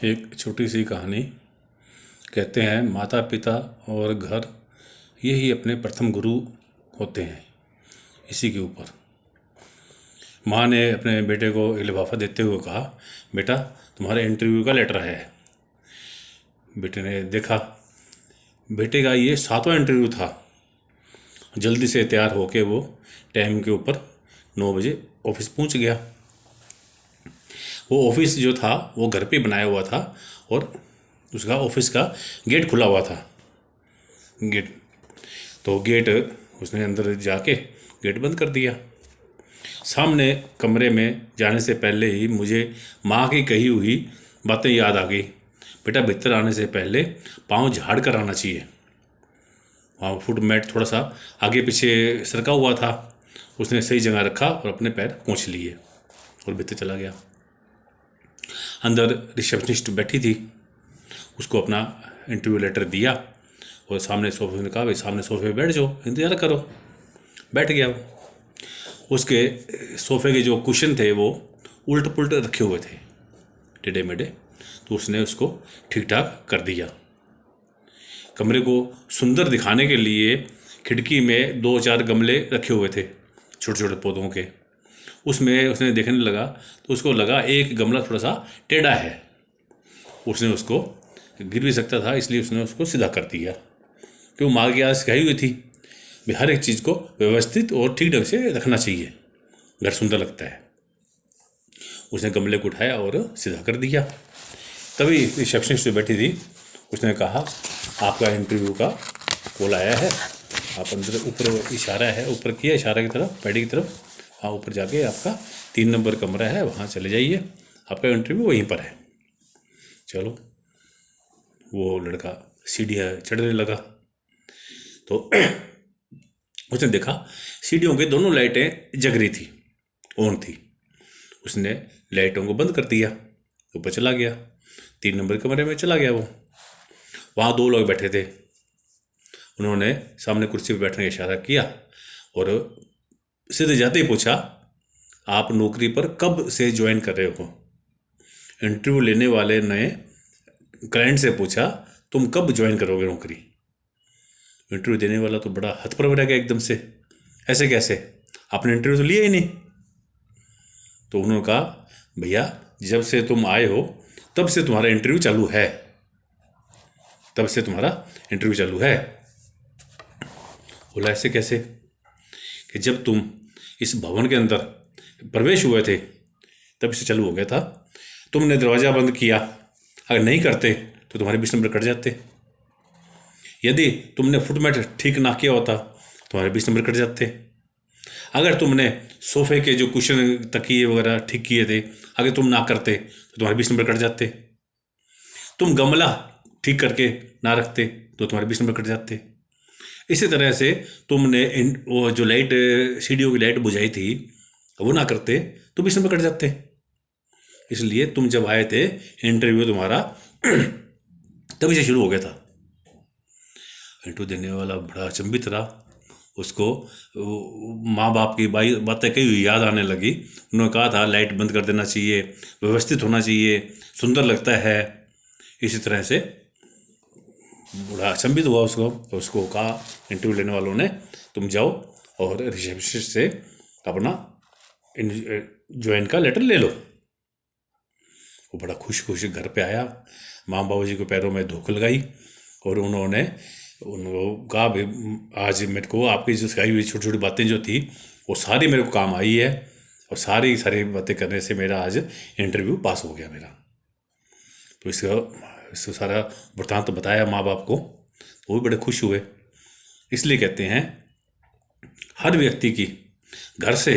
एक छोटी सी कहानी। कहते हैं माता पिता और घर यही अपने प्रथम गुरु होते हैं। इसी के ऊपर माँ ने अपने बेटे को एक लिफाफा देते हुए कहा, बेटा तुम्हारे इंटरव्यू का लेटर है। बेटे ने देखा, बेटे का ये 7वां इंटरव्यू था। जल्दी से तैयार होके वो टाइम के ऊपर 9 बजे ऑफिस पहुंच गया। वो ऑफिस जो था वो घर पे बनाया हुआ था और उसका ऑफिस का गेट खुला हुआ था। गेट उसने अंदर जाके गेट बंद कर दिया। सामने कमरे में जाने से पहले ही मुझे माँ की कही हुई बातें याद आ गई। बेटा भीतर आने से पहले पाँव झाड़ कर आना चाहिए। वहाँ फुट मैट थोड़ा सा आगे पीछे सरका हुआ था, उसने सही जगह रखा और अपने पैर पोंछ लिए और भीतर चला गया। अंदर रिसेप्शनिस्ट बैठी थी, उसको अपना इंटरव्यू लेटर दिया और सामने सोफे ने कहा, भाई सामने सोफे पे बैठ जाओ, इंतज़ार करो। बैठ गया वो। उसके सोफे के जो कुशन थे वो उल्ट पुल्ट रखे हुए थे, टेढ़े मेढ़े, तो उसने उसको ठीक ठाक कर दिया। कमरे को सुंदर दिखाने के लिए खिड़की में 2-4 गमले रखे हुए थे छोटे छोटे पौधों के। उसमें उसने देखने लगा तो उसको लगा एक गमला थोड़ा सा टेढ़ा है, उसने उसको गिर भी सकता था, इसलिए उसने उसको सीधा कर दिया। क्यों, माँ की आदत सिखाई हुई थी भी हर एक चीज़ को व्यवस्थित और ठीक ढंग से रखना चाहिए, घर सुंदर लगता है। उसने गमले को उठाया और सीधा कर दिया। तभी रिसेप्शनिस्ट जो बैठी थी उसने कहा, आपका इंटरव्यू का कॉल आया है, आप अंदर ऊपर इशारा है, ऊपर किया इशारा की तरफ, पैडी की तरफ, वहाँ ऊपर जाके आपका 3 नंबर कमरा है, वहाँ चले जाइए, आपका इंटरव्यू वहीं पर है। चलो, वो लड़का सीढ़ियाँ चढ़ने लगा तो उसने देखा सीढ़ियों के दोनों लाइटें जग रही थी, ऑन थी। उसने लाइटों को बंद कर दिया, ऊपर चला गया, 3 नंबर कमरे में चला गया। वो वहाँ 2 लोग बैठे थे, उन्होंने सामने कुर्सी पर बैठने का इशारा किया और सीधे जाते ही पूछा, आप नौकरी पर कब से ज्वाइन कर रहे हो। इंटरव्यू लेने वाले ने क्लाइंट से पूछा, तुम कब ज्वाइन करोगे नौकरी। इंटरव्यू देने वाला तो बड़ा हतप्रभ रह गया एकदम से, ऐसे कैसे, आपने इंटरव्यू तो लिया ही नहीं। तो उन्होंने कहा, भैया जब से तुम आए हो तब से तुम्हारा इंटरव्यू चालू है, तब से तुम्हारा इंटरव्यू चालू है। बोला, ऐसे कैसे, कि जब तुम इस भवन के अंदर प्रवेश हुए थे तब से चालू हो गया था। तुमने दरवाज़ा बंद किया, अगर नहीं करते तो तुम्हारे 20 नंबर कट जाते। यदि तुमने फुटमेट ठीक ना किया होता तुम्हारे 20 नंबर कट जाते। अगर तुमने सोफे के जो कुशन तकिए वगैरह ठीक किए थे, अगर तुम ना करते तो तुम्हारे 20 नंबर कट जाते। तुम गमला ठीक करके ना रखते तो तुम्हारे 20 नंबर कट जाते। इसी तरह से तुमने वो जो लाइट, सीढ़ियों की लाइट बुझाई थी, वो ना करते तो 20 नंबर कट जाते। इसलिए तुम जब आए थे इंटरव्यू तुम्हारा तभी से शुरू हो गया था। इंटरव्यू देने वाला बड़ा अचंभित रहा। उसको माँ बाप की बातें कई हुई याद आने लगी। उन्होंने कहा था लाइट बंद कर देना चाहिए, व्यवस्थित होना चाहिए, सुंदर लगता है। इसी तरह से बड़ा अचंभित हुआ उसको कहा इंटरव्यू लेने वालों ने, तुम जाओ और रिसेप्शनिस्ट से अपना ज्वाइन का लेटर ले लो। वो बड़ा खुश घर पे आया, माँ बाबू जी को पैरों में धूप लगाई और उन्होंने उनको कहा, भाई आज मेरे को आपकी जो सिखाई हुई छोटी छोटी बातें जो थी वो सारी मेरे को काम आई है और सारी बातें करने से मेरा आज इंटरव्यू पास हो गया मेरा। तो इसको सारा वृत्तांत बताया माँ बाप को, वो भी बड़े खुश हुए। इसलिए कहते हैं हर व्यक्ति की घर से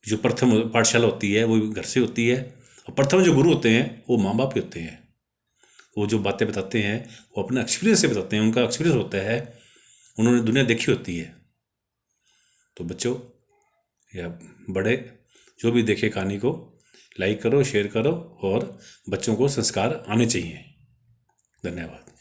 जो प्रथम पाठशाला होती है वो घर से होती है, और प्रथम जो गुरु होते हैं वो माँ बाप ही होते हैं। वो जो बातें बताते हैं वो अपने एक्सपीरियंस से बताते हैं, उनका एक्सपीरियंस होता है, उन्होंने दुनिया देखी होती है। तो बच्चों या बड़े जो भी देखे कहानी को लाइक करो, शेयर करो और बच्चों को संस्कार आने चाहिए। धन्यवाद।